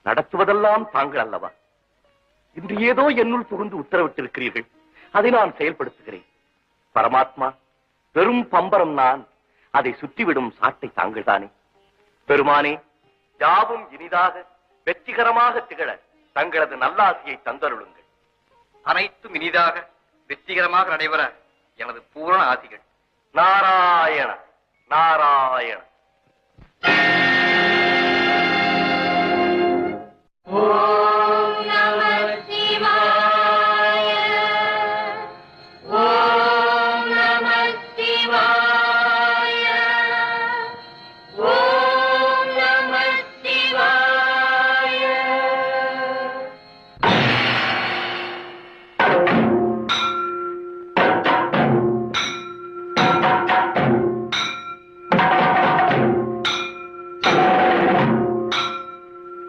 நடத்துவதெல்லாம் தாங்கள் அல்லவா? இன்று ஏதோ என்னுள் புகுந்து உத்தரவிட்டிருக்கிறீர்கள். அதை நான் செயல்படுத்துகிறேன். பரமாத்மா, பெரும் பம்பரம் நான், அதை சுற்றிவிடும் சாட்டை தாங்கள் தானே. பெருமானே, யாவும் இனிதாக வெற்றிகரமாக திகழ தங்களது நல்லாசியை தந்தருளுங்கள். அனைத்தும் இனிதாக வெற்றிகரமாக நடைபெற எனது பூரண ஆசிகள். நாராயண நாராயண.